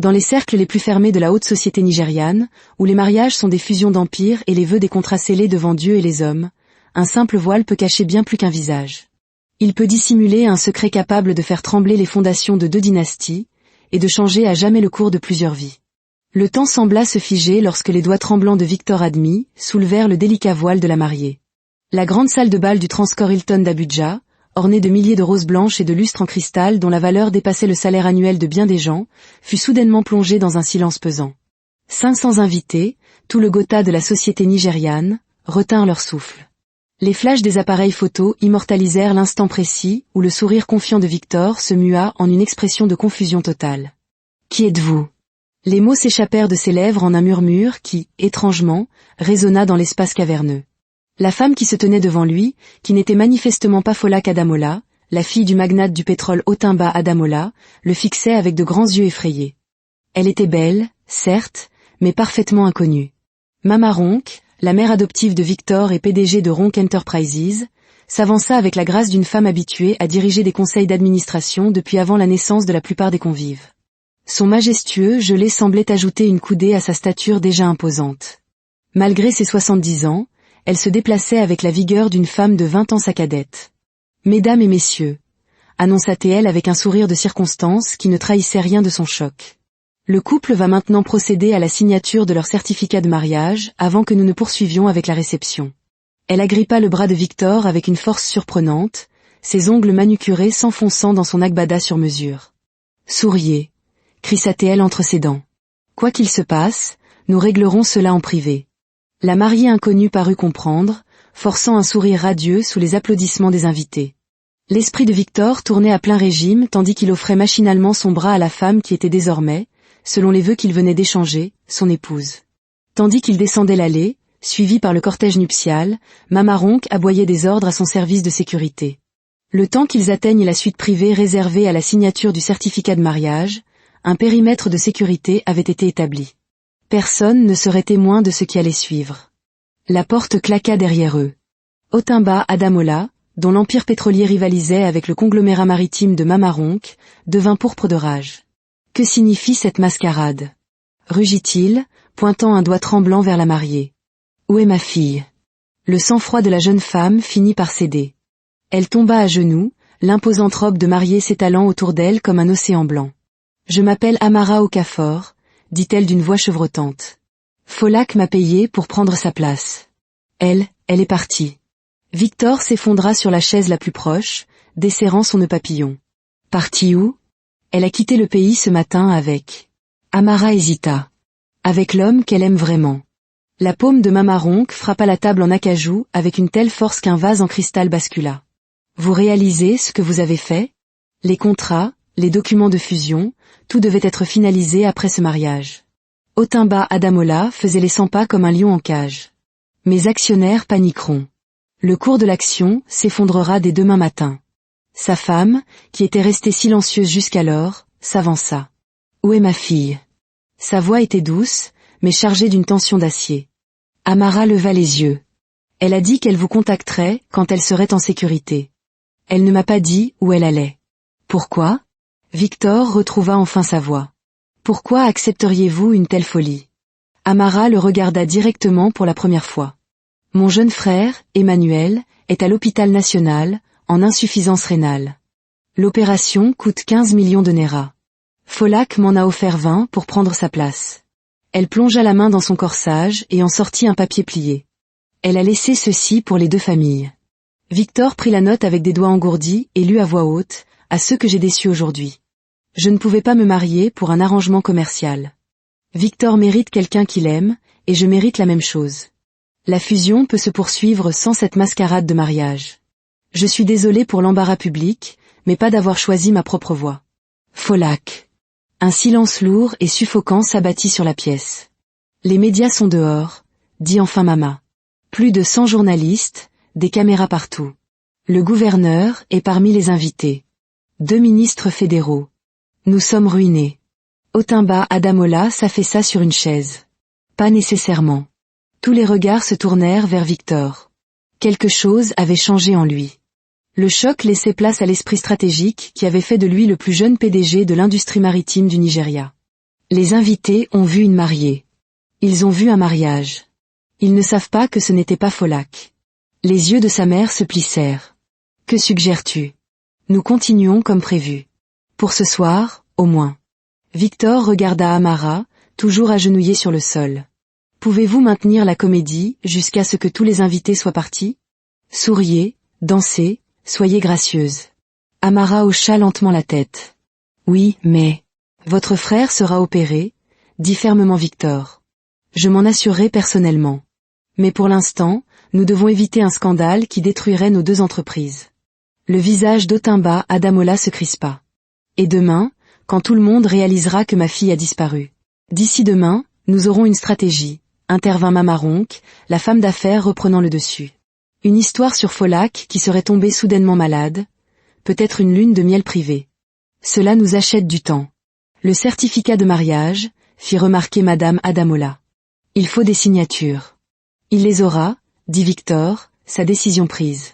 Dans les cercles les plus fermés de la haute société nigériane, où les mariages sont des fusions d'empires et les vœux des contrats scellés devant Dieu et les hommes, un simple voile peut cacher bien plus qu'un visage. Il peut dissimuler un secret capable de faire trembler les fondations de 2 dynasties, et de changer à jamais le cours de plusieurs vies. Le temps sembla se figer lorsque les doigts tremblants de Victor Admi soulevèrent le délicat voile de la mariée. La grande salle de bal du Transcorp Hilton d'Abuja, ornée de milliers de roses blanches et de lustres en cristal dont la valeur dépassait le salaire annuel de bien des gens, fut soudainement plongée dans un silence pesant. 500 invités, tout le Gotha de la société nigériane, retinrent leur souffle. Les flashs des appareils photos immortalisèrent l'instant précis où le sourire confiant de Victor se mua en une expression de confusion totale. « Qui êtes-vous » Les mots s'échappèrent de ses lèvres en un murmure qui, étrangement, résonna dans l'espace caverneux. La femme qui se tenait devant lui, qui n'était manifestement pas Folak Adamola, la fille du magnate du pétrole Otumba Adamola, le fixait avec de grands yeux effrayés. Elle était belle, certes, mais parfaitement inconnue. Mama Ronk, la mère adoptive de Victor et PDG de Ronk Enterprises, s'avança avec la grâce d'une femme habituée à diriger des conseils d'administration depuis avant la naissance de la plupart des convives. Son majestueux gelé semblait ajouter une coudée à sa stature déjà imposante. Malgré ses 70 ans, elle se déplaçait avec la vigueur d'une femme de 20 ans sa cadette. « Mesdames et messieurs », annonça-t-elle avec un sourire de circonstance qui ne trahissait rien de son choc. Le couple va maintenant procéder à la signature de leur certificat de mariage avant que nous ne poursuivions avec la réception. Elle agrippa le bras de Victor avec une force surprenante, ses ongles manucurés s'enfonçant dans son agbada sur mesure. « Souriez », crissa-t-elle entre ses dents. « Quoi qu'il se passe, nous réglerons cela en privé. » La mariée inconnue parut comprendre, forçant un sourire radieux sous les applaudissements des invités. L'esprit de Victor tournait à plein régime tandis qu'il offrait machinalement son bras à la femme qui était désormais, selon les vœux qu'il venait d'échanger, son épouse. Tandis qu'il descendait l'allée, suivi par le cortège nuptial, Mama Ronk aboyait des ordres à son service de sécurité. Le temps qu'ils atteignent la suite privée réservée à la signature du certificat de mariage, un périmètre de sécurité avait été établi. Personne ne serait témoin de ce qui allait suivre. La porte claqua derrière eux. Otumba Adamola, dont l'empire pétrolier rivalisait avec le conglomérat maritime de Mama Ronk, devint pourpre de rage. Que signifie cette mascarade ? Rugit-il, pointant un doigt tremblant vers la mariée. Où est ma fille ? Le sang-froid de la jeune femme finit par céder. Elle tomba à genoux, l'imposante robe de mariée s'étalant autour d'elle comme un océan blanc. Je m'appelle Amara Okafor, dit-elle d'une voix chevrotante. Folak m'a payé pour prendre sa place. Elle est partie. Victor s'effondra sur la chaise la plus proche, desserrant son nœud papillon. Partie où ? Elle a quitté le pays ce matin avec... Amara hésita. Avec l'homme qu'elle aime vraiment. La paume de Mama Ronk frappa la table en acajou avec une telle force qu'un vase en cristal bascula. Vous réalisez ce que vous avez fait ? Les contrats, les documents de fusion, tout devait être finalisé après ce mariage. Otumba Adamola faisait les 100 pas comme un lion en cage. Mes actionnaires paniqueront. Le cours de l'action s'effondrera dès demain matin. Sa femme, qui était restée silencieuse jusqu'alors, s'avança. Où est ma fille ? Sa voix était douce, mais chargée d'une tension d'acier. Amara leva les yeux. Elle a dit qu'elle vous contacterait quand elle serait en sécurité. Elle ne m'a pas dit où elle allait. Pourquoi ? Victor retrouva enfin sa voix. Pourquoi accepteriez-vous une telle folie ? Amara le regarda directement pour la première fois. Mon jeune frère, Emmanuel, est à l'hôpital national, en insuffisance rénale. L'opération coûte 15 millions de Naira. Folak m'en a offert 20 pour prendre sa place. Elle plongea la main dans son corsage et en sortit un papier plié. Elle a laissé ceci pour les 2 familles. Victor prit la note avec des doigts engourdis et lut à voix haute, à ceux que j'ai déçus aujourd'hui. Je ne pouvais pas me marier pour un arrangement commercial. Victor mérite quelqu'un qu'il aime, et je mérite la même chose. La fusion peut se poursuivre sans cette mascarade de mariage. Je suis désolé pour l'embarras public, mais pas d'avoir choisi ma propre voie. Folak. Un silence lourd et suffocant s'abattit sur la pièce. Les médias sont dehors, dit enfin Mama. Plus de 100 journalistes, des caméras partout. Le gouverneur est parmi les invités. 2 ministres fédéraux. Nous sommes ruinés. Otumba Adamola s'affaissa sur une chaise. Pas nécessairement. Tous les regards se tournèrent vers Victor. Quelque chose avait changé en lui. Le choc laissait place à l'esprit stratégique qui avait fait de lui le plus jeune PDG de l'industrie maritime du Nigeria. Les invités ont vu une mariée. Ils ont vu un mariage. Ils ne savent pas que ce n'était pas Pholac. Les yeux de sa mère se plissèrent. Que suggères-tu? Nous continuons comme prévu. Pour ce soir, au moins. Victor regarda Amara, toujours agenouillée sur le sol. Pouvez-vous maintenir la comédie jusqu'à ce que tous les invités soient partis? Souriez, dansez, soyez gracieuse. Amara hocha lentement la tête. Oui, mais... Votre frère sera opéré, dit fermement Victor. Je m'en assurerai personnellement. Mais pour l'instant, nous devons éviter un scandale qui détruirait nos deux entreprises. Le visage d'Otimba Adamola se crispa. Et demain, quand tout le monde réalisera que ma fille a disparu. D'ici demain, nous aurons une stratégie, intervint Mamaronc, la femme d'affaires reprenant le dessus. Une histoire sur Pholac qui serait tombé soudainement malade, peut-être une lune de miel privée. Cela nous achète du temps. Le certificat de mariage, fit remarquer Madame Adamola. Il faut des signatures. Il les aura, dit Victor, sa décision prise.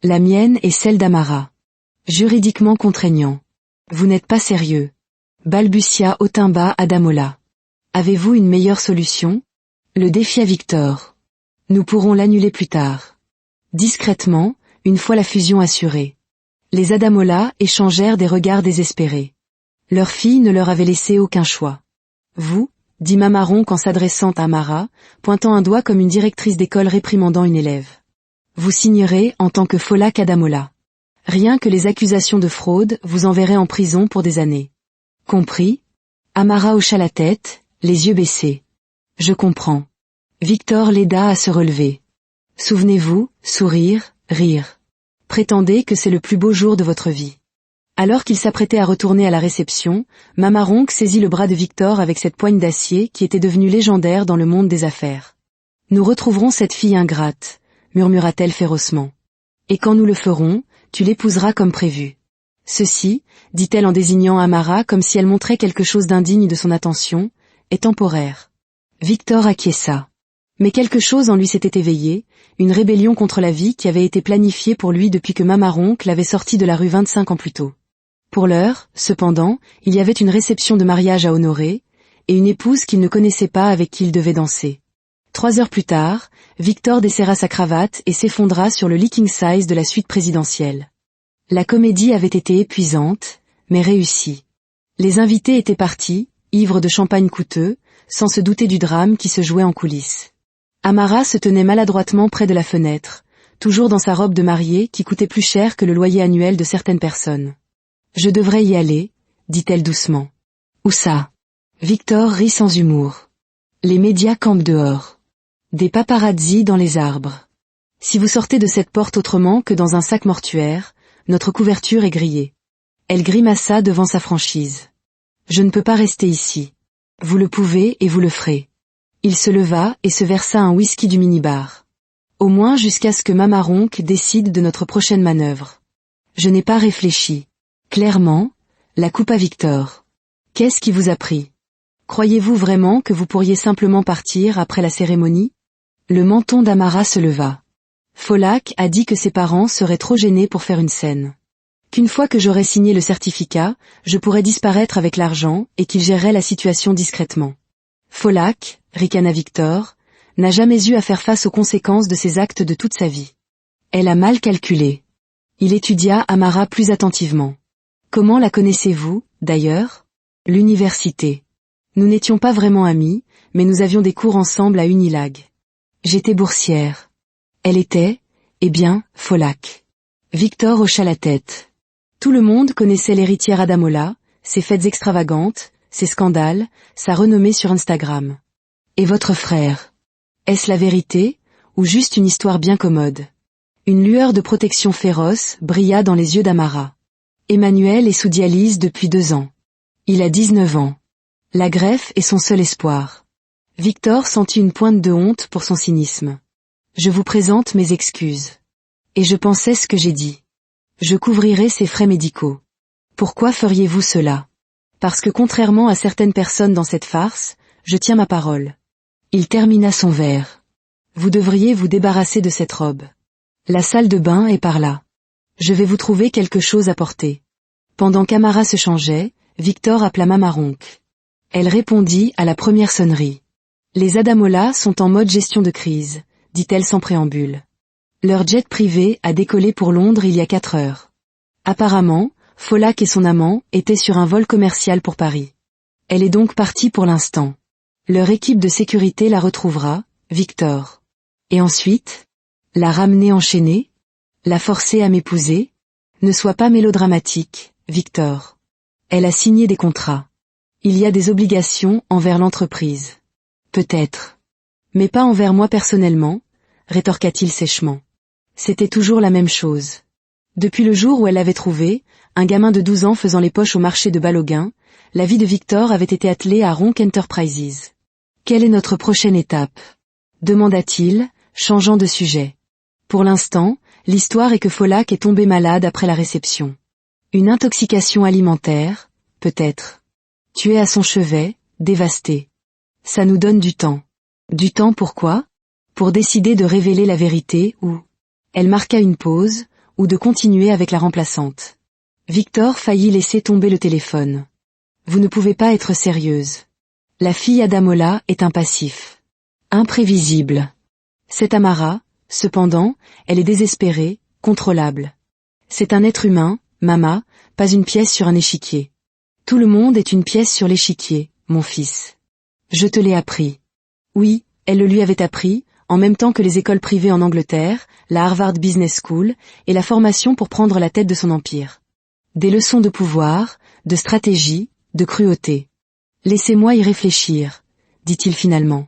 La mienne et celle d'Amara. Juridiquement contraignant. Vous n'êtes pas sérieux. Balbutia Otimba Adamola. Avez-vous une meilleure solution? Le défia Victor. Nous pourrons l'annuler plus tard. Discrètement, une fois la fusion assurée. Les Adamola échangèrent des regards désespérés. Leur fille ne leur avait laissé aucun choix. Vous, dit Mamaronc en s'adressant à Amara, pointant un doigt comme une directrice d'école réprimandant une élève. Vous signerez en tant que Pholac Adamola. Rien que les accusations de fraude vous enverraient en prison pour des années. Compris? Amara hocha la tête, les yeux baissés. Je comprends. Victor l'aida à se relever. Souvenez-vous, sourire, rire. Prétendez que c'est le plus beau jour de votre vie. Alors qu'il s'apprêtait à retourner à la réception, Mamaronc saisit le bras de Victor avec cette poigne d'acier qui était devenue légendaire dans le monde des affaires. Nous retrouverons cette fille ingrate, murmura-t-elle férocement. Et quand nous le ferons, tu l'épouseras comme prévu. Ceci, dit-elle en désignant Amara comme si elle montrait quelque chose d'indigne de son attention, est temporaire. Victor acquiesça. Mais quelque chose en lui s'était éveillé, une rébellion contre la vie qui avait été planifiée pour lui depuis que Mamaronc l'avait sorti de la rue 25 ans plus tôt. Pour l'heure, cependant, il y avait une réception de mariage à honorer, et une épouse qu'il ne connaissait pas avec qui il devait danser. 3 heures plus tard, Victor desserra sa cravate et s'effondra sur le leaking size de la suite présidentielle. La comédie avait été épuisante, mais réussie. Les invités étaient partis, ivres de champagne coûteux, sans se douter du drame qui se jouait en coulisses. Amara se tenait maladroitement près de la fenêtre, toujours dans sa robe de mariée qui coûtait plus cher que le loyer annuel de certaines personnes. Je devrais y aller, dit-elle doucement. Où ça? Victor rit sans humour. Les médias campent dehors. Des paparazzis dans les arbres. Si vous sortez de cette porte autrement que dans un sac mortuaire, notre couverture est grillée. Elle grimaça devant sa franchise. Je ne peux pas rester ici. Vous le pouvez et vous le ferez. Il se leva et se versa un whisky du minibar. Au moins jusqu'à ce que Mamaronc décide de notre prochaine manœuvre. Je n'ai pas réfléchi. Clairement, la coupe à Victor. Qu'est-ce qui vous a pris? Croyez-vous vraiment que vous pourriez simplement partir après la cérémonie? Le menton d'Amara se leva. Pholac a dit que ses parents seraient trop gênés pour faire une scène. Qu'une fois que j'aurais signé le certificat, je pourrais disparaître avec l'argent et qu'il gérerait la situation discrètement. Pholac, ricana Victor, n'a jamais eu à faire face aux conséquences de ses actes de toute sa vie. Elle a mal calculé. Il étudia Amara plus attentivement. Comment la connaissez-vous, d'ailleurs? L'université. Nous n'étions pas vraiment amis, mais nous avions des cours ensemble à Unilag. J'étais boursière. Elle était, eh bien, Pholac. Victor hocha la tête. Tout le monde connaissait l'héritière Adamola, ses fêtes extravagantes, ses scandales, sa renommée sur Instagram. Et votre frère? Est-ce la vérité, ou juste une histoire bien commode? Une lueur de protection féroce brilla dans les yeux d'Amara. Emmanuel est sous dialyse depuis 2 ans. Il a 19 ans. La greffe est son seul espoir. Victor sentit une pointe de honte pour son cynisme. Je vous présente mes excuses. Et je pensais ce que j'ai dit. Je couvrirai ses frais médicaux. Pourquoi feriez-vous cela? Parce que contrairement à certaines personnes dans cette farce, je tiens ma parole. Il termina son verre. Vous devriez vous débarrasser de cette robe. La salle de bain est par là. Je vais vous trouver quelque chose à porter. Pendant qu'Amara se changeait, Victor appela Mamaronc. Elle répondit à la première sonnerie. Les Adamola sont en mode gestion de crise, dit-elle sans préambule. Leur jet privé a décollé pour Londres il y a 4 heures. Apparemment, Folak et son amant étaient sur un vol commercial pour Paris. Elle est donc partie pour l'instant. Leur équipe de sécurité la retrouvera, Victor. Et ensuite? La ramener enchaînée? La forcer à m'épouser? Ne sois pas mélodramatique, Victor. Elle a signé des contrats. Il y a des obligations envers l'entreprise. Peut-être. Mais pas envers moi personnellement, rétorqua-t-il sèchement. C'était toujours la même chose. Depuis le jour où elle l'avait trouvé, un gamin de 12 ans faisant les poches au marché de Baloguin, la vie de Victor avait été attelée à Ronk Enterprises. Quelle est notre prochaine étape? Demanda-t-il, changeant de sujet. Pour l'instant, l'histoire est que Folak est tombé malade après la réception. Une intoxication alimentaire, peut-être. Tu es à son chevet, dévasté. Ça nous donne du temps. Du temps pourquoi? Pour décider de révéler la vérité ou... Elle marqua une pause, ou de continuer avec la remplaçante. Victor faillit laisser tomber le téléphone. Vous ne pouvez pas être sérieuse. La fille Adamola est un passif. Imprévisible. Cette Amara, cependant, elle est désespérée, contrôlable. C'est un être humain, Mama, pas une pièce sur un échiquier. Tout le monde est une pièce sur l'échiquier, mon fils. Je te l'ai appris. Oui, elle le lui avait appris, en même temps que les écoles privées en Angleterre, la Harvard Business School, et la formation pour prendre la tête de son empire. Des leçons de pouvoir, de stratégie, de cruauté. Laissez-moi y réfléchir, dit-il finalement.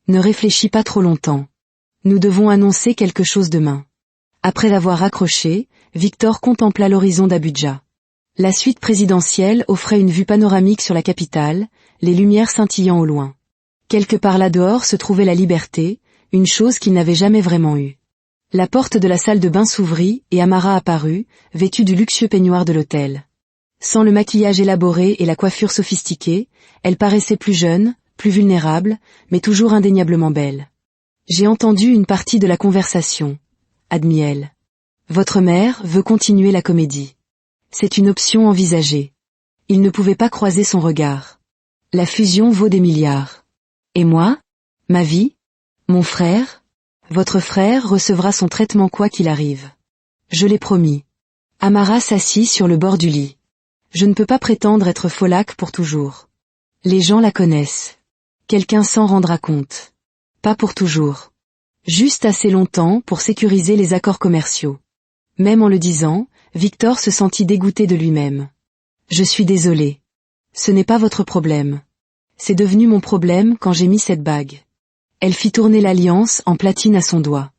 Ne réfléchis pas trop longtemps. Nous devons annoncer quelque chose demain. Après l'avoir raccroché, Victor contempla l'horizon d'Abuja. La suite présidentielle offrait une vue panoramique sur la capitale, les lumières scintillant au loin. Quelque part là dehors se trouvait la liberté, une chose qu'il n'avait jamais vraiment eue. La porte de la salle de bain s'ouvrit et Amara apparut, vêtue du luxueux peignoir de l'hôtel. Sans le maquillage élaboré et la coiffure sophistiquée, elle paraissait plus jeune, plus vulnérable, mais toujours indéniablement belle. J'ai entendu une partie de la conversation, admit-elle. Votre mère veut continuer la comédie. C'est une option envisagée. Il ne pouvait pas croiser son regard. La fusion vaut des milliards. Et moi? Ma vie? Mon frère? Votre frère recevra son traitement quoi qu'il arrive. Je l'ai promis. Amara s'assit sur le bord du lit. Je ne peux pas prétendre être Folak pour toujours. Les gens la connaissent. Quelqu'un s'en rendra compte. Pas pour toujours. Juste assez longtemps pour sécuriser les accords commerciaux. Même en le disant, Victor se sentit dégoûté de lui-même. Je suis désolé. Ce n'est pas votre problème. C'est devenu mon problème quand j'ai mis cette bague. Elle fit tourner l'alliance en platine à son doigt.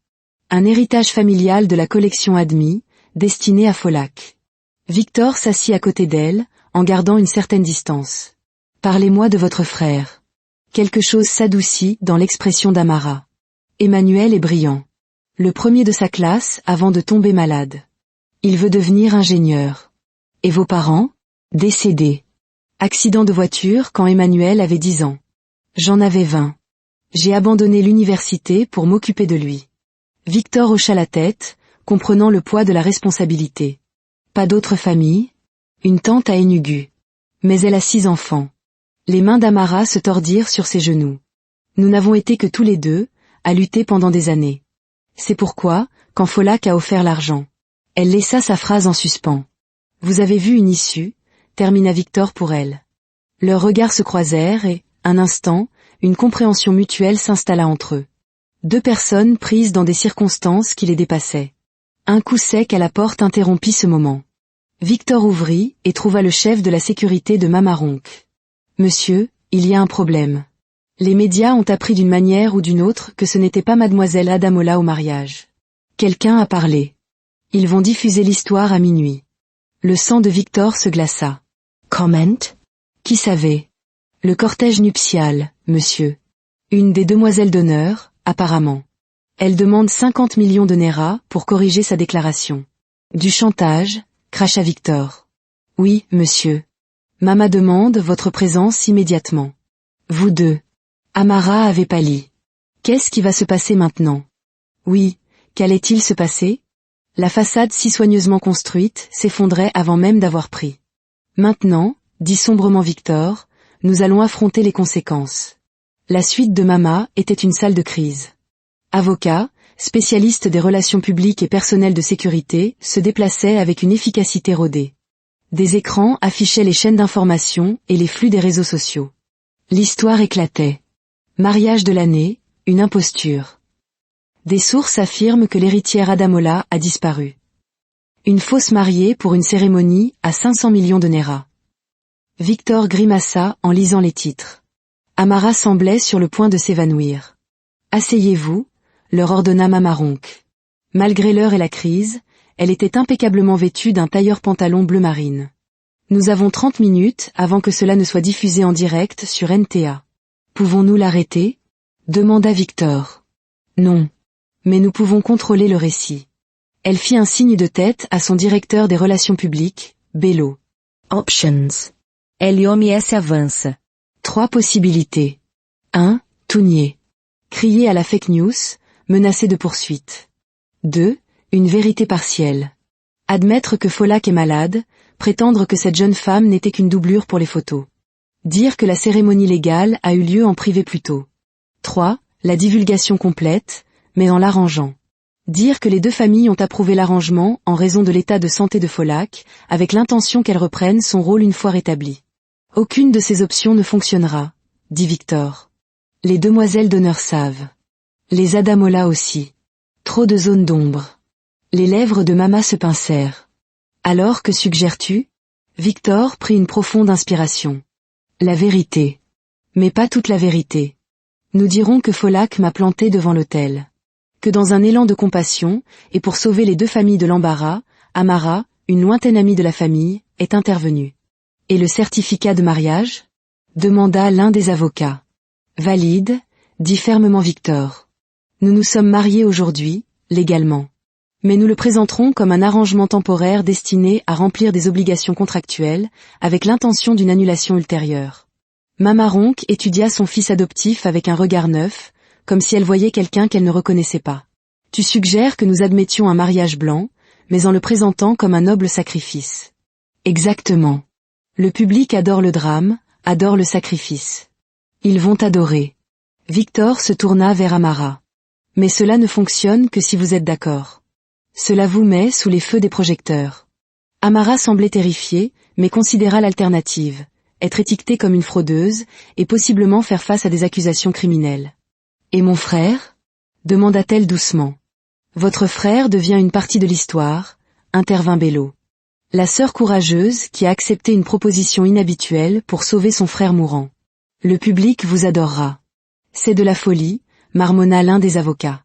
Un héritage familial de la collection Admis, destiné à Folak. Victor s'assit à côté d'elle, en gardant une certaine distance. Parlez-moi de votre frère. Quelque chose s'adoucit dans l'expression d'Amara. Emmanuel est brillant. Le premier de sa classe avant de tomber malade. Il veut devenir ingénieur. Et vos parents? Décédés. Accident de voiture quand Emmanuel avait 10 ans. J'en avais 20. J'ai abandonné l'université pour m'occuper de lui. Victor hocha la tête, comprenant le poids de la responsabilité. Pas d'autre famille? Une tante à Enugu. Mais elle a 6 enfants. Les mains d'Amara se tordirent sur ses genoux. Nous n'avons été que tous les deux, à lutter pendant des années. C'est pourquoi, quand Folak a offert l'argent, elle laissa sa phrase en suspens. Vous avez vu une issue, termina Victor pour elle. Leurs regards se croisèrent et, un instant, une compréhension mutuelle s'installa entre eux. Deux personnes prises dans des circonstances qui les dépassaient. Un coup sec à la porte interrompit ce moment. Victor ouvrit et trouva le chef de la sécurité de Mamaronk. Monsieur, il y a un problème. Les médias ont appris d'une manière ou d'une autre que ce n'était pas mademoiselle Adamola au mariage. Quelqu'un a parlé. Ils vont diffuser l'histoire à minuit. Le sang de Victor se glaça. Comment? Qui savait? Le cortège nuptial, monsieur. Une des demoiselles d'honneur, apparemment. Elle demande 50 millions de Naira pour corriger sa déclaration. Du chantage, cracha Victor. Oui, monsieur. Mama demande votre présence immédiatement. Vous deux. Amara avait pâli. Qu'est-ce qui va se passer maintenant? Oui, qu'allait-il se passer? La façade si soigneusement construite s'effondrait avant même d'avoir pris. Maintenant, dit sombrement Victor, Nous allons affronter les conséquences. La suite de Mama était une salle de crise. Avocats, spécialistes des relations publiques et personnel de sécurité, se déplaçaient avec une efficacité rodée. Des écrans affichaient les chaînes d'information et les flux des réseaux sociaux. L'histoire éclatait. Mariage de l'année, une imposture. Des sources affirment que l'héritière Adamola a disparu. Une fausse mariée pour une cérémonie à 500 millions de Naira. Victor grimassa en lisant les titres. Amara semblait sur le point de s'évanouir. « Asseyez-vous », leur ordonna Mama Ronk. Malgré l'heure et la crise, elle était impeccablement vêtue d'un tailleur pantalon bleu marine. « Nous avons 30 minutes avant que cela ne soit diffusé en direct sur NTA. Pouvons-nous l'arrêter ?» demanda Victor. « Non. Mais nous pouvons contrôler le récit. » Elle fit un signe de tête à son directeur des relations publiques, Bello. Options. LOMS avance. 3 possibilités. 1. Tout nier. Crier à la fake news, menacer de poursuite. 2. Une vérité partielle. Admettre que Folak est malade, prétendre que cette jeune femme n'était qu'une doublure pour les photos. Dire que la cérémonie légale a eu lieu en privé plus tôt. 3. La divulgation complète, mais en l'arrangeant. Dire que les 2 familles ont approuvé l'arrangement en raison de l'état de santé de Folak, avec l'intention qu'elle reprenne son rôle une fois rétablie. Aucune de ces options ne fonctionnera, dit Victor. Les demoiselles d'honneur savent. Les Adamola aussi. Trop de zones d'ombre. Les lèvres de Mama se pincèrent. Alors que suggères-tu ? Victor prit une profonde inspiration. La vérité. Mais pas toute la vérité. Nous dirons que Folak m'a planté devant l'autel. Que dans un élan de compassion, et pour sauver les 2 familles de l'embarras, Amara, une lointaine amie de la famille, est intervenue. Et le certificat de mariage ? Demanda l'un des avocats. Valide, dit fermement Victor. Nous nous sommes mariés aujourd'hui, légalement. Mais nous le présenterons comme un arrangement temporaire destiné à remplir des obligations contractuelles, avec l'intention d'une annulation ultérieure. Mama Ronk étudia son fils adoptif avec un regard neuf, comme si elle voyait quelqu'un qu'elle ne reconnaissait pas. Tu suggères que nous admettions un mariage blanc, mais en le présentant comme un noble sacrifice. Exactement. Le public adore le drame, adore le sacrifice. Ils vont adorer. Victor se tourna vers Amara. Mais cela ne fonctionne que si vous êtes d'accord. Cela vous met sous les feux des projecteurs. Amara semblait terrifiée, mais considéra l'alternative, être étiquetée comme une fraudeuse, et possiblement faire face à des accusations criminelles. « Et mon frère ?» demanda-t-elle doucement. « Votre frère devient une partie de l'histoire, » intervint Bello. La sœur courageuse qui a accepté une proposition inhabituelle pour sauver son frère mourant. Le public vous adorera. C'est de la folie, marmonna l'un des avocats.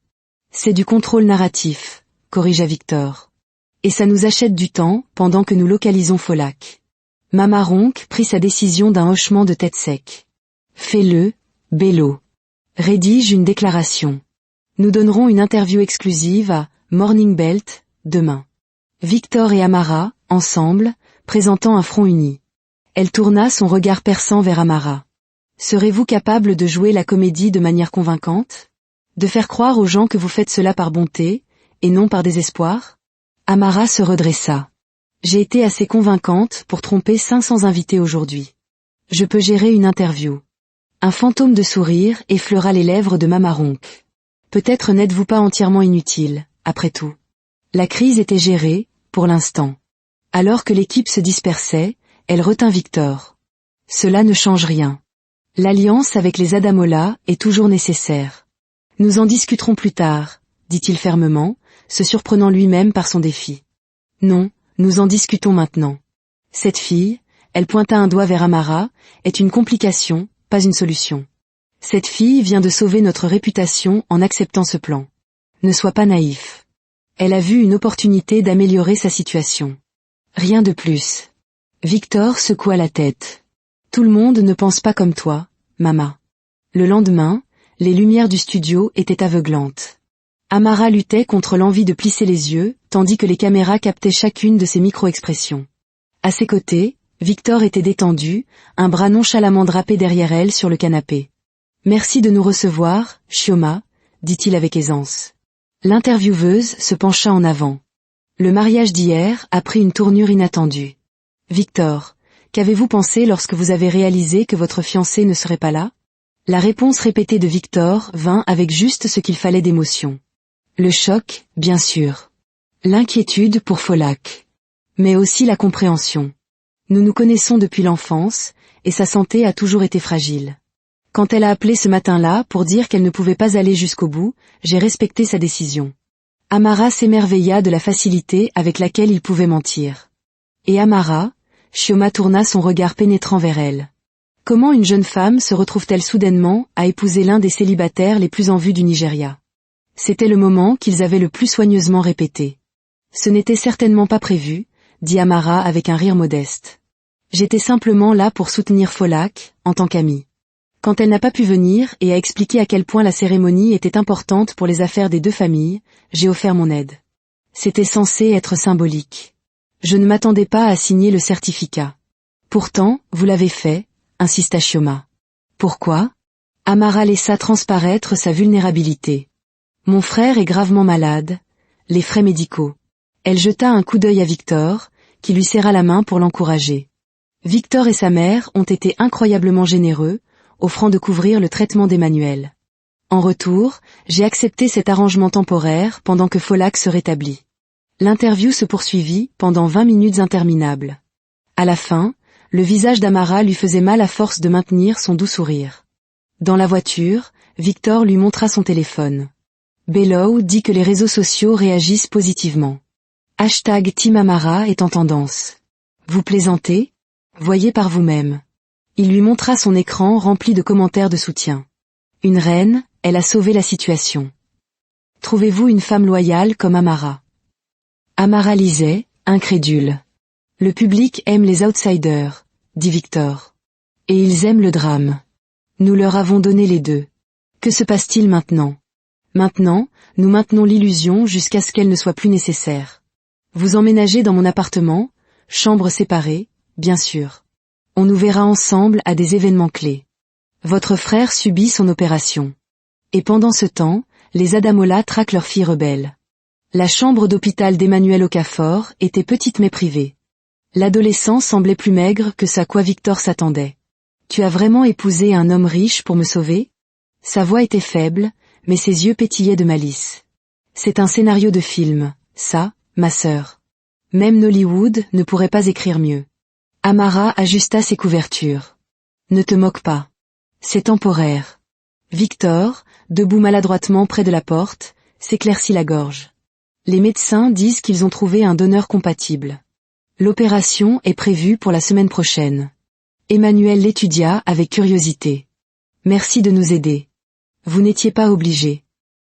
C'est du contrôle narratif, corrigea Victor. Et ça nous achète du temps pendant que nous localisons Folak. Mama Ronk prit sa décision d'un hochement de tête sec. Fais-le, Bello. Rédige une déclaration. Nous donnerons une interview exclusive à Morning Belt, demain. Victor et Amara, ensemble, présentant un front uni. Elle tourna son regard perçant vers Amara. Serez-vous capable de jouer la comédie de manière convaincante ? De faire croire aux gens que vous faites cela par bonté, et non par désespoir ? Amara se redressa. J'ai été assez convaincante pour tromper 500 invités aujourd'hui. Je peux gérer une interview. Un fantôme de sourire effleura les lèvres de Mama Ronk. Peut-être n'êtes-vous pas entièrement inutile, après tout. La crise était gérée, pour l'instant. Alors que l'équipe se dispersait, elle retint Victor. Cela ne change rien. L'alliance avec les Adamola est toujours nécessaire. Nous en discuterons plus tard, dit-il fermement, se surprenant lui-même par son défi. Non, nous en discutons maintenant. Cette fille, elle pointa un doigt vers Amara, est une complication, pas une solution. Cette fille vient de sauver notre réputation en acceptant ce plan. Ne sois pas naïf. Elle a vu une opportunité d'améliorer sa situation. Rien de plus. Victor secoua la tête. Tout le monde ne pense pas comme toi, Mama. Le lendemain, les lumières du studio étaient aveuglantes. Amara luttait contre l'envie de plisser les yeux, tandis que les caméras captaient chacune de ses micro-expressions. À ses côtés, Victor était détendu, un bras nonchalamment drapé derrière elle sur le canapé. « Merci de nous recevoir, Chioma », dit-il avec aisance. L'intervieweuse se pencha en avant. Le mariage d'hier a pris une tournure inattendue. « Victor, Qu'avez-vous pensé lorsque vous avez réalisé que votre fiancé ne serait pas là? La réponse répétée de Victor vint avec juste ce qu'il fallait d'émotion. Le choc, bien sûr. L'inquiétude pour Folak. Mais aussi la compréhension. Nous nous connaissons depuis l'enfance, et sa santé a toujours été fragile. Quand elle a appelé ce matin-là pour dire qu'elle ne pouvait pas aller jusqu'au bout, j'ai respecté sa décision. Amara s'émerveilla de la facilité avec laquelle il pouvait mentir. Et Amara, Chioma tourna son regard pénétrant vers elle. Comment une jeune femme se retrouve-t-elle soudainement à épouser l'un des célibataires les plus en vue du Nigeria? C'était le moment qu'ils avaient le plus soigneusement répété. Ce n'était certainement pas prévu, dit Amara avec un rire modeste. J'étais simplement là pour soutenir Folak, en tant qu'amie. Quand elle n'a pas pu venir et a expliqué à quel point la cérémonie était importante pour les affaires des deux familles, j'ai offert mon aide. C'était censé être symbolique. Je ne m'attendais pas à signer le certificat. Pourtant, vous l'avez fait, insista Chioma. Pourquoi? Amara laissa transparaître sa vulnérabilité. Mon frère est gravement malade. Les frais médicaux. Elle jeta un coup d'œil à Victor, qui lui serra la main pour l'encourager. Victor et sa mère ont été incroyablement généreux, offrant de couvrir le traitement d'Emmanuel. En retour, j'ai accepté cet arrangement temporaire pendant que Folak se rétablit. L'interview se poursuivit pendant 20 minutes interminables. À la fin, le visage d'Amara lui faisait mal à force de maintenir son doux sourire. Dans la voiture, Victor lui montra son téléphone. Bellow dit que les réseaux sociaux réagissent positivement. #Team Amara est en tendance. Vous plaisantez? Voyez par vous-même. Il lui montra son écran rempli de commentaires de soutien. Une reine, elle a sauvé la situation. Trouvez-vous une femme loyale comme Amara? Amara lisait, incrédule. Le public aime les outsiders, dit Victor. Et ils aiment le drame. Nous leur avons donné les deux. Que se passe-t-il maintenant? Maintenant, nous maintenons l'illusion jusqu'à ce qu'elle ne soit plus nécessaire. Vous emménagez dans mon appartement, chambre séparée, bien sûr. On nous verra ensemble à des événements clés. Votre frère subit son opération. Et pendant ce temps, les Adamola traquent leur fille rebelle. La chambre d'hôpital d'Emmanuel Okafor était petite mais privée. L'adolescent semblait plus maigre que ce à quoi Victor s'attendait. Tu as vraiment épousé un homme riche pour me sauver? Sa voix était faible, mais ses yeux pétillaient de malice. C'est un scénario de film, ça, ma sœur. Même Nollywood ne pourrait pas écrire mieux. Amara ajusta ses couvertures. Ne te moque pas. C'est temporaire. Victor, debout maladroitement près de la porte, s'éclaircit la gorge. Les médecins disent qu'ils ont trouvé un donneur compatible. L'opération est prévue pour la semaine prochaine. Emmanuel l'étudia avec curiosité. Merci de nous aider. Vous n'étiez pas obligé.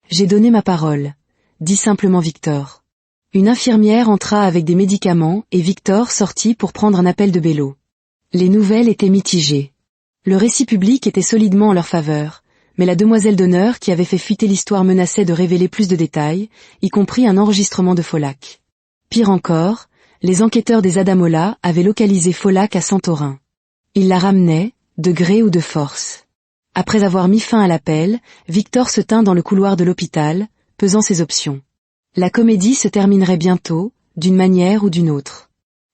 J'ai donné ma parole, dit simplement Victor. Une infirmière entra avec des médicaments et Victor sortit pour prendre un appel de Bello. Les nouvelles étaient mitigées. Le récit public était solidement en leur faveur, mais la demoiselle d'honneur qui avait fait fuiter l'histoire menaçait de révéler plus de détails, y compris un enregistrement de Folak. Pire encore, les enquêteurs des Adamola avaient localisé Folak à Santorin. Ils la ramenaient, de gré ou de force. Après avoir mis fin à l'appel, Victor se tint dans le couloir de l'hôpital, pesant ses options. La comédie se terminerait bientôt, d'une manière ou d'une autre.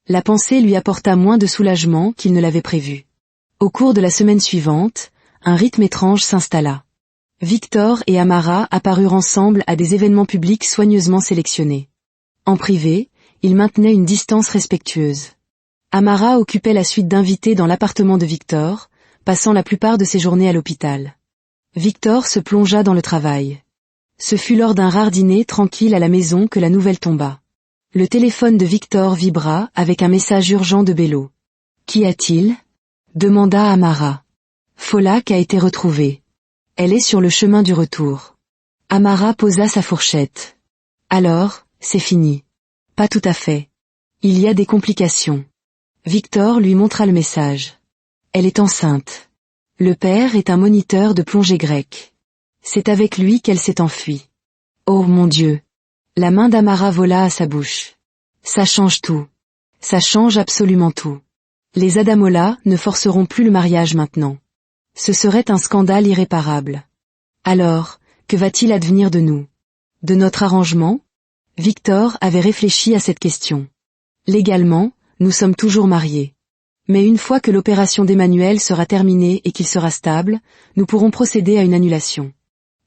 La pensée lui apporta moins de soulagement qu'il ne l'avait prévu. Au cours de la semaine suivante, un rythme étrange s'installa. Victor et Amara apparurent ensemble à des événements publics soigneusement sélectionnés. En privé, ils maintenaient une distance respectueuse. Amara occupait la suite d'invités dans l'appartement de Victor, passant la plupart de ses journées à l'hôpital. Victor se plongea dans le travail. Ce fut lors d'un rare dîner tranquille à la maison que la nouvelle tomba. Le téléphone de Victor vibra avec un message urgent de Bello. « Qu'y a-t-il » demanda Amara. « Folak a été retrouvée. Elle est sur le chemin du retour. » Amara posa sa fourchette. « Alors, c'est fini. » « Pas tout à fait. Il y a des complications. » Victor lui montra le message. « Elle est enceinte. Le père est un moniteur de plongée grecque. C'est avec lui qu'elle s'est enfuie. » Oh mon Dieu! La main d'Amara vola à sa bouche. Ça change tout. Ça change absolument tout. Les Adamola ne forceront plus le mariage maintenant. Ce serait un scandale irréparable. Alors, que va-t-il advenir de nous? De notre arrangement? Victor avait réfléchi à cette question. Légalement, nous sommes toujours mariés. Mais une fois que l'opération d'Emmanuel sera terminée et qu'il sera stable, nous pourrons procéder à une annulation.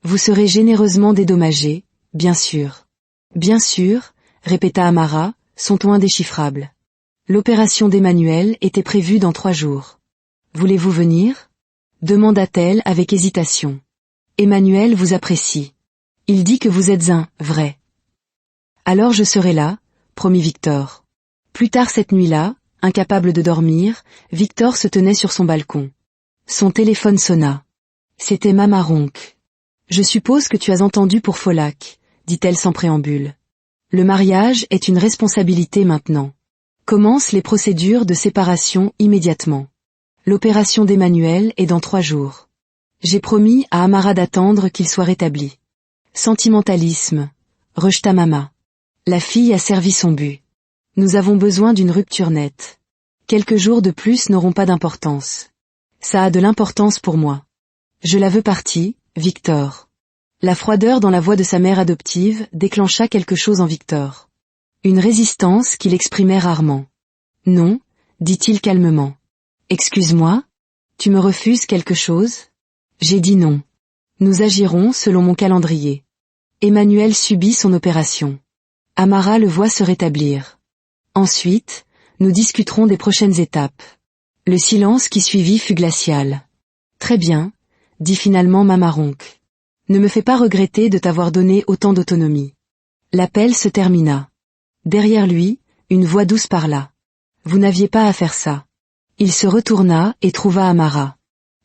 Vous serez généreusement dédommagé, bien sûr. Bien sûr, répéta Amara, son ton indéchiffrable. L'opération d'Emmanuel était prévue dans 3 jours. Voulez-vous venir ? Demanda-t-elle avec hésitation. Emmanuel vous apprécie. Il dit que vous êtes un vrai. Alors je serai là, promit Victor. Plus tard cette nuit-là, incapable de dormir, Victor se tenait sur son balcon. Son téléphone sonna. C'était Mama Ronk. Je suppose que tu as entendu pour Folac, dit-elle sans préambule. Le mariage est une responsabilité maintenant. Commencent les procédures de séparation immédiatement. L'opération d'Emmanuel est dans 3 jours. J'ai promis à Amara d'attendre qu'il soit rétabli. Sentimentalisme, rejeta Mama. La fille a servi son but. Nous avons besoin d'une rupture nette. Quelques jours de plus n'auront pas d'importance. Ça a de l'importance pour moi. Je la veux partie, Victor. La froideur dans la voix de sa mère adoptive déclencha quelque chose en Victor. Une résistance qu'il exprimait rarement. Non, dit-il calmement. Excuse-moi ? Tu me refuses quelque chose ? J'ai dit non. Nous agirons selon mon calendrier. Emmanuel subit son opération. Amara le voit se rétablir. Ensuite, nous discuterons des prochaines étapes. Le silence qui suivit fut glacial. Très bien, dit finalement Mama Ronk. Ne me fais pas regretter de t'avoir donné autant d'autonomie. L'appel se termina. Derrière lui, une voix douce parla. Vous n'aviez pas à faire ça. Il se retourna et trouva Amara.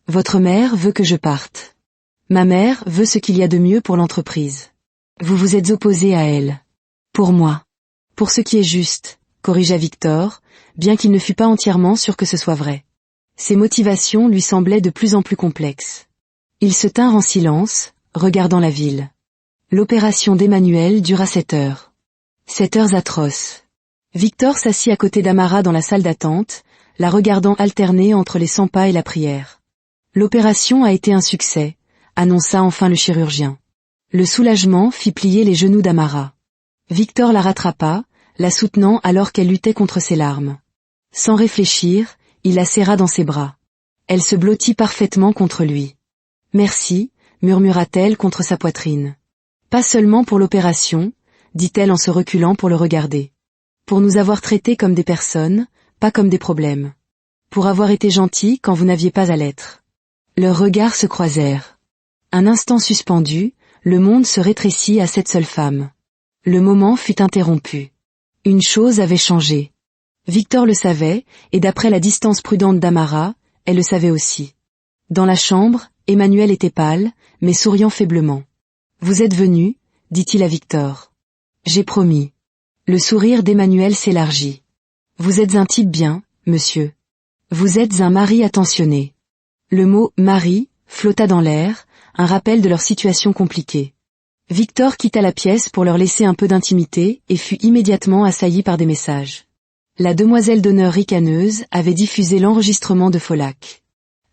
Votre mère veut que je parte. Ma mère veut ce qu'il y a de mieux pour l'entreprise. Vous vous êtes opposé à elle. Pour moi. Pour ce qui est juste, corrigea Victor, bien qu'il ne fût pas entièrement sûr que ce soit vrai. Ses motivations lui semblaient de plus en plus complexes. Ils se tinrent en silence, regardant la ville. L'opération d'Emmanuel dura 7 heures. 7 heures atroces. Victor s'assit à côté d'Amara dans la salle d'attente, la regardant alterner entre les 100 pas et la prière. L'opération a été un succès, annonça enfin le chirurgien. Le soulagement fit plier les genoux d'Amara. Victor la rattrapa, la soutenant alors qu'elle luttait contre ses larmes. Sans réfléchir, il la serra dans ses bras. Elle se blottit parfaitement contre lui. Merci, murmura-t-elle contre sa poitrine. Pas seulement pour l'opération, dit-elle en se reculant pour le regarder. Pour nous avoir traités comme des personnes, pas comme des problèmes. Pour avoir été gentils quand vous n'aviez pas à l'être. Leurs regards se croisèrent. Un instant suspendu, le monde se rétrécit à cette seule femme. Le moment fut interrompu. Une chose avait changé. Victor le savait, et d'après la distance prudente d'Amara, elle le savait aussi. Dans la chambre, Emmanuel était pâle, mais souriant faiblement. « Vous êtes venu ?» dit-il à Victor. « J'ai promis. » Le sourire d'Emmanuel s'élargit. « Vous êtes un type bien, monsieur. Vous êtes un mari attentionné. » Le mot « mari » flotta dans l'air, un rappel de leur situation compliquée. Victor quitta la pièce pour leur laisser un peu d'intimité et fut immédiatement assailli par des messages. La demoiselle d'honneur ricaneuse avait diffusé l'enregistrement de Folac.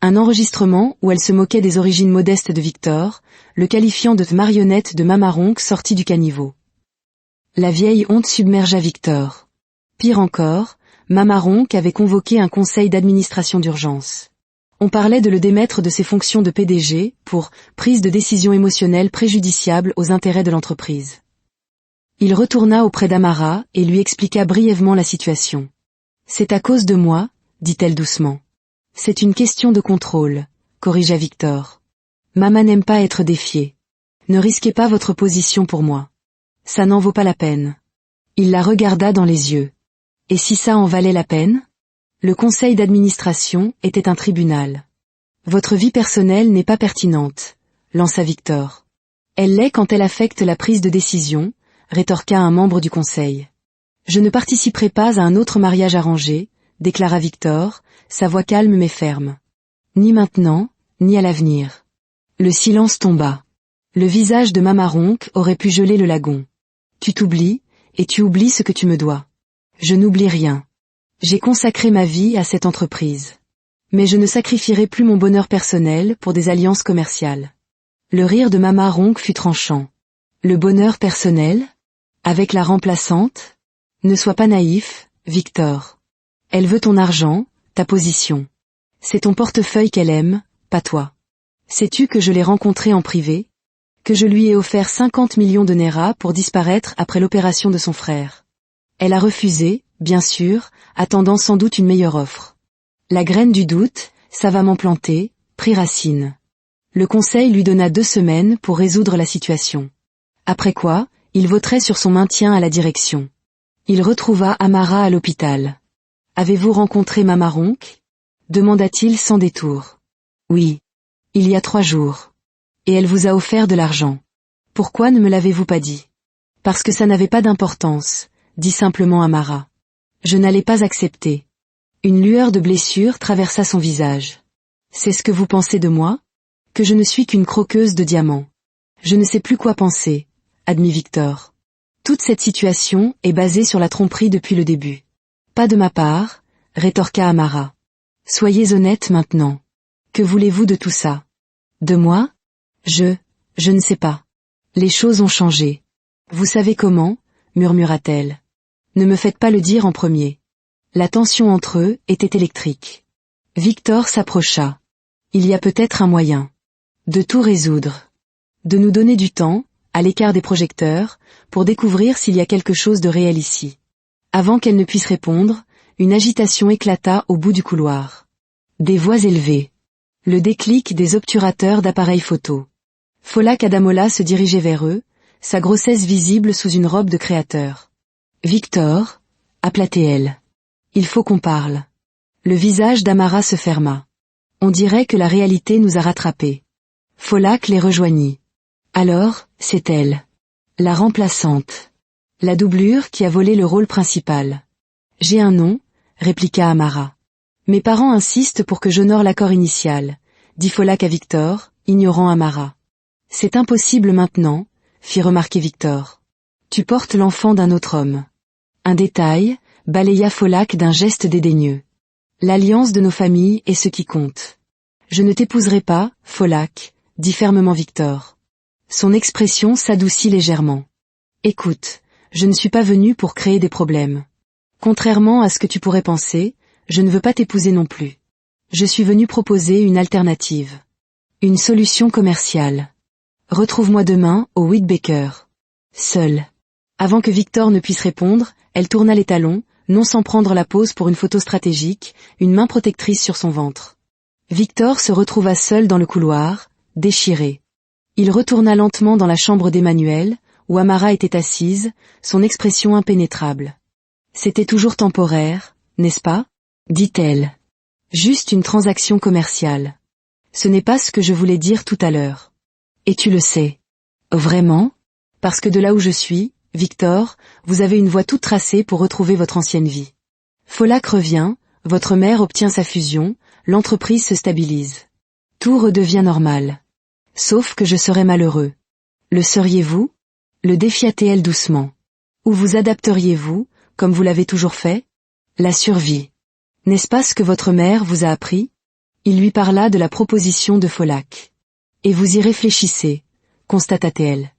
Un enregistrement où elle se moquait des origines modestes de Victor, le qualifiant de marionnette de Mama Ronk sortie du caniveau. La vieille honte submergea Victor. Pire encore, Mama Ronk avait convoqué un conseil d'administration d'urgence. On parlait de le démettre de ses fonctions de PDG pour prise de décision émotionnelle préjudiciable aux intérêts de l'entreprise. Il retourna auprès d'Amara et lui expliqua brièvement la situation. « C'est à cause de moi, dit-elle doucement. C'est une question de contrôle, corrigea Victor. Maman n'aime pas être défiée. Ne risquez pas votre position pour moi. Ça n'en vaut pas la peine. Il la regarda dans les yeux. Et si ça en valait la peine ? Le conseil d'administration était un tribunal. Votre vie personnelle n'est pas pertinente, lança Victor. Elle l'est quand elle affecte la prise de décision, rétorqua un membre du conseil. Je ne participerai pas à un autre mariage arrangé, déclara Victor, sa voix calme mais ferme. Ni maintenant, ni à l'avenir. Le silence tomba. Le visage de Mama Ronk aurait pu geler le lagon. Tu t'oublies, et tu oublies ce que tu me dois. Je n'oublie rien. J'ai consacré ma vie à cette entreprise. Mais je ne sacrifierai plus mon bonheur personnel pour des alliances commerciales. Le rire de Mama Ronk fut tranchant. Le bonheur personnel ? Avec la remplaçante ? Ne sois pas naïf, Victor. Elle veut ton argent, ta position. C'est ton portefeuille qu'elle aime, pas toi. Sais-tu que je l'ai rencontrée en privé? Que je lui ai offert 50 millions de Naira pour disparaître après l'opération de son frère. Elle a refusé, bien sûr, attendant sans doute une meilleure offre. La graine du doute, savamment plantée, prit racine. Le conseil lui donna 2 semaines pour résoudre la situation. Après quoi, il voterait sur son maintien à la direction. Il retrouva Amara à l'hôpital. « Avez-vous rencontré Mamaronk ?» demanda-t-il sans détour. « Oui. Il y a 3 jours. Et elle vous a offert de l'argent. Pourquoi ne me l'avez-vous pas dit? » « Parce que ça n'avait pas d'importance, » dit simplement Amara. « Je n'allais pas accepter. » Une lueur de blessure traversa son visage. « C'est ce que vous pensez de moi? Que je ne suis qu'une croqueuse de diamants. Je ne sais plus quoi penser, » admit Victor. Toute cette situation est basée sur la tromperie depuis le début. Pas de ma part, rétorqua Amara. Soyez honnête maintenant. Que voulez-vous de tout ça? De moi? Je ne sais pas. Les choses ont changé. Vous savez comment? Murmura-t-elle. Ne me faites pas le dire en premier. La tension entre eux était électrique. Victor s'approcha. Il y a peut-être un moyen. De tout résoudre. De nous donner du temps, à l'écart des projecteurs, pour découvrir s'il y a quelque chose de réel ici. Avant qu'elle ne puisse répondre, une agitation éclata au bout du couloir. Des voix élevées. Le déclic des obturateurs d'appareils photo. Folak Adamola se dirigeait vers eux, sa grossesse visible sous une robe de créateur. « Victor » appela-t-elle. « Il faut qu'on parle. » Le visage d'Amara se ferma. On dirait que la réalité nous a rattrapés. Folak les rejoignit. Alors, c'est elle. La remplaçante. La doublure qui a volé le rôle principal. « J'ai un nom » répliqua Amara. « Mes parents insistent pour que j'honore l'accord initial » dit Folak à Victor, ignorant Amara. « C'est impossible maintenant » fit remarquer Victor. « Tu portes l'enfant d'un autre homme. » Un détail balaya Folak d'un geste dédaigneux. « L'alliance de nos familles est ce qui compte. »« Je ne t'épouserai pas, Folak » dit fermement Victor. Son expression s'adoucit légèrement. « Écoute, je ne suis pas venu pour créer des problèmes. Contrairement à ce que tu pourrais penser, je ne veux pas t'épouser non plus. Je suis venu proposer une alternative. Une solution commerciale. Retrouve-moi demain au Whitbaker. Seule. » Avant que Victor ne puisse répondre, elle tourna les talons, non sans prendre la pose pour une photo stratégique, une main protectrice sur son ventre. Victor se retrouva seul dans le couloir, déchiré. Il retourna lentement dans la chambre d'Emmanuel, où Amara était assise, son expression impénétrable. « C'était toujours temporaire, n'est-ce pas ?» dit-elle. « Juste une transaction commerciale. Ce n'est pas ce que je voulais dire tout à l'heure. Et tu le sais. »« Vraiment ? Parce que de là où je suis, Victor, vous avez une voie toute tracée pour retrouver votre ancienne vie. Folak revient, votre mère obtient sa fusion, l'entreprise se stabilise. Tout redevient normal. Sauf que je serais malheureux. Le seriez-vous ? Le défia-t-elle doucement. Ou vous adapteriez-vous, comme vous l'avez toujours fait ? La survie. N'est-ce pas ce que votre mère vous a appris ? Il lui parla de la proposition de Folak. Et vous y réfléchissez, constata-t-elle.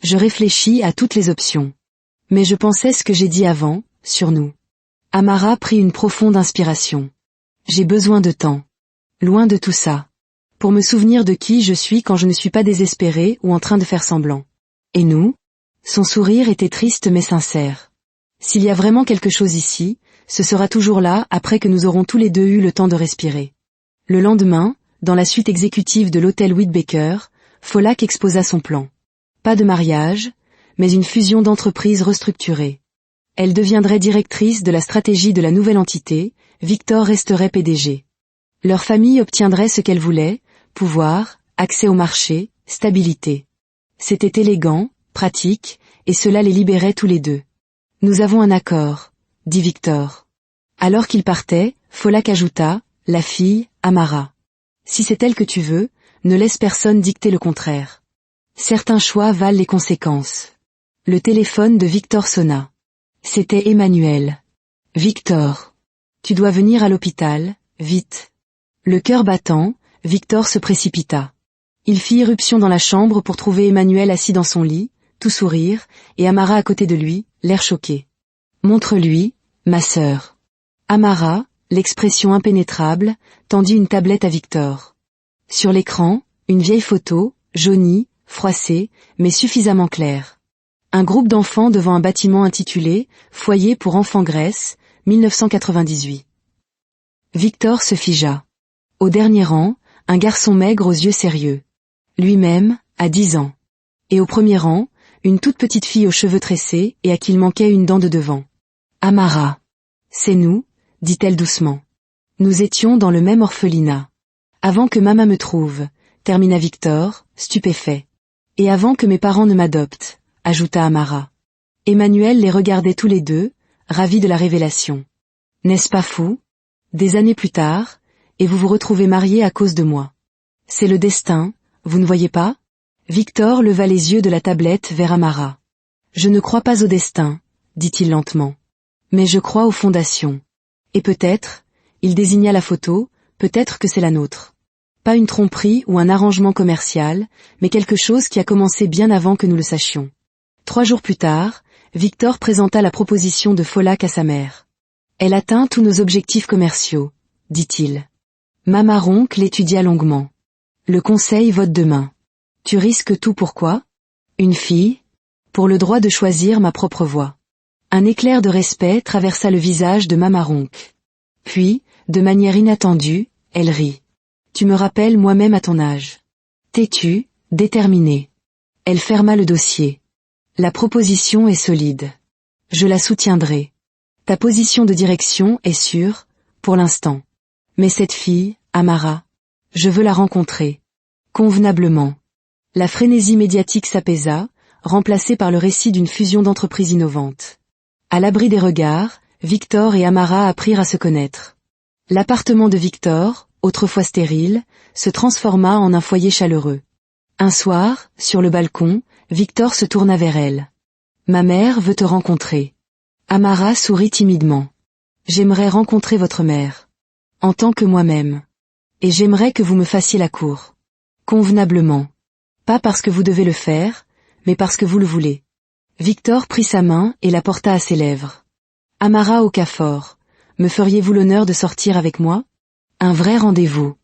Je réfléchis à toutes les options. Mais je pensais ce que j'ai dit avant, sur nous. Amara prit une profonde inspiration. J'ai besoin de temps. Loin de tout ça. Pour me souvenir de qui je suis quand je ne suis pas désespérée ou en train de faire semblant. Et nous ? Son sourire était triste mais sincère. S'il y a vraiment quelque chose ici, ce sera toujours là après que nous aurons tous les deux eu le temps de respirer. Le lendemain, dans la suite exécutive de l'hôtel Whitbaker, Folak exposa son plan. Pas de mariage, mais une fusion d'entreprises restructurée. Elle deviendrait directrice de la stratégie de la nouvelle entité, Victor resterait PDG. Leur famille obtiendrait ce qu'elle voulait, pouvoir, accès au marché, stabilité. C'était élégant, pratique, et cela les libérait tous les deux. « Nous avons un accord », dit Victor. Alors qu'il partait, Folak ajouta, « La fille, Amara. Si c'est elle que tu veux, ne laisse personne dicter le contraire. Certains choix valent les conséquences. » Le téléphone de Victor sonna. C'était Emmanuel. « Victor. Tu dois venir à l'hôpital, vite. » Le cœur battant, Victor se précipita. Il fit irruption dans la chambre pour trouver Emmanuel assis dans son lit, tout sourire, et Amara à côté de lui, l'air choqué. « Montre-lui, ma sœur. » Amara, l'expression impénétrable, tendit une tablette à Victor. Sur l'écran, une vieille photo, jaunie, froissée, mais suffisamment claire. Un groupe d'enfants devant un bâtiment intitulé « Foyer pour enfants Grèce, 1998 ». Victor se figea. Au dernier rang, un garçon maigre aux yeux sérieux. Lui-même, à 10 ans. Et au premier rang, une toute petite fille aux cheveux tressés et à qui il manquait une dent de devant. Amara. C'est nous, dit-elle doucement. Nous étions dans le même orphelinat. Avant que maman me trouve, termina Victor, stupéfait. Et avant que mes parents ne m'adoptent, ajouta Amara. Emmanuel les regardait tous les deux, ravis de la révélation. N'est-ce pas fou? Des années plus tard, et vous vous retrouvez mariés à cause de moi. C'est le destin, vous ne voyez pas? Victor leva les yeux de la tablette vers Amara. Je ne crois pas au destin, dit-il lentement. Mais je crois aux fondations. Et peut-être, il désigna la photo, peut-être que c'est la nôtre. Pas une tromperie ou un arrangement commercial, mais quelque chose qui a commencé bien avant que nous le sachions. 3 jours plus tard, Victor présenta la proposition de Folac à sa mère. Elle atteint tous nos objectifs commerciaux, dit-il. Mamaronc l'étudia longuement. Le conseil vote demain. Tu risques tout pourquoi? Une fille? Pour le droit de choisir ma propre voie. Un éclair de respect traversa le visage de Mamaronc. Puis, de manière inattendue, elle rit. Tu me rappelles moi-même à ton âge. Têtue, déterminée. Elle ferma le dossier. La proposition est solide. Je la soutiendrai. Ta position de direction est sûre, pour l'instant. Mais cette fille, Amara, je veux la rencontrer. Convenablement. La frénésie médiatique s'apaisa, remplacée par le récit d'une fusion d'entreprises innovantes. À l'abri des regards, Victor et Amara apprirent à se connaître. L'appartement de Victor, autrefois stérile, se transforma en un foyer chaleureux. Un soir, sur le balcon, Victor se tourna vers elle. « Ma mère veut te rencontrer. » Amara sourit timidement. « J'aimerais rencontrer votre mère. En tant que moi-même. Et j'aimerais que vous me fassiez la cour. Convenablement. Pas parce que vous devez le faire, mais parce que vous le voulez. » Victor prit sa main et la porta à ses lèvres. Amara hoqua fort. « Me feriez-vous l'honneur de sortir avec moi? Un vrai rendez-vous. »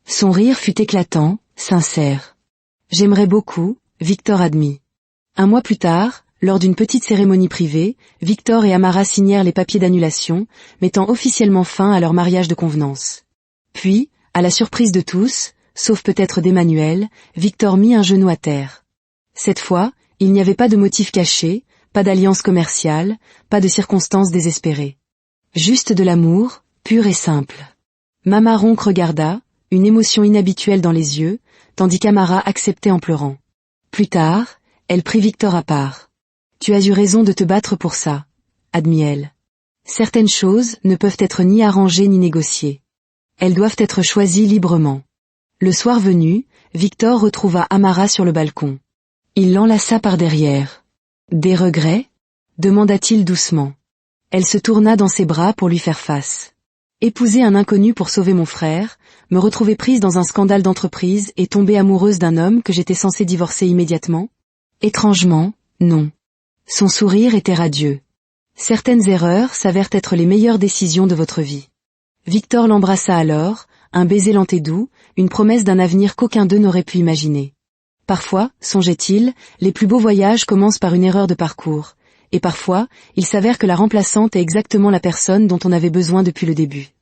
Son rire fut éclatant, sincère. « J'aimerais beaucoup, » Victor admit. 1 mois plus tard, lors d'une petite cérémonie privée, Victor et Amara signèrent les papiers d'annulation, mettant officiellement fin à leur mariage de convenance. Puis, à la surprise de tous, sauf peut-être d'Emmanuel, Victor mit un genou à terre. Cette fois, il n'y avait pas de motif caché, pas d'alliance commerciale, pas de circonstances désespérées. Juste de l'amour, pur et simple. Mamaronc regarda, une émotion inhabituelle dans les yeux, tandis qu'Amara acceptait en pleurant. Plus tard, elle prit Victor à part. « Tu as eu raison de te battre pour ça, » admit-elle. « Certaines choses ne peuvent être ni arrangées ni négociées. Elles doivent être choisies librement. » Le soir venu, Victor retrouva Amara sur le balcon. Il l'enlaça par derrière. « Des regrets ?» demanda-t-il doucement. Elle se tourna dans ses bras pour lui faire face. « Épouser un inconnu pour sauver mon frère, me retrouver prise dans un scandale d'entreprise et tomber amoureuse d'un homme que j'étais censée divorcer immédiatement? Étrangement, non. » Son sourire était radieux. « Certaines erreurs s'avèrent être les meilleures décisions de votre vie. » Victor l'embrassa alors, un baiser lent et doux, une promesse d'un avenir qu'aucun d'eux n'aurait pu imaginer. Parfois, songeait-il, les plus beaux voyages commencent par une erreur de parcours, et parfois, il s'avère que la remplaçante est exactement la personne dont on avait besoin depuis le début.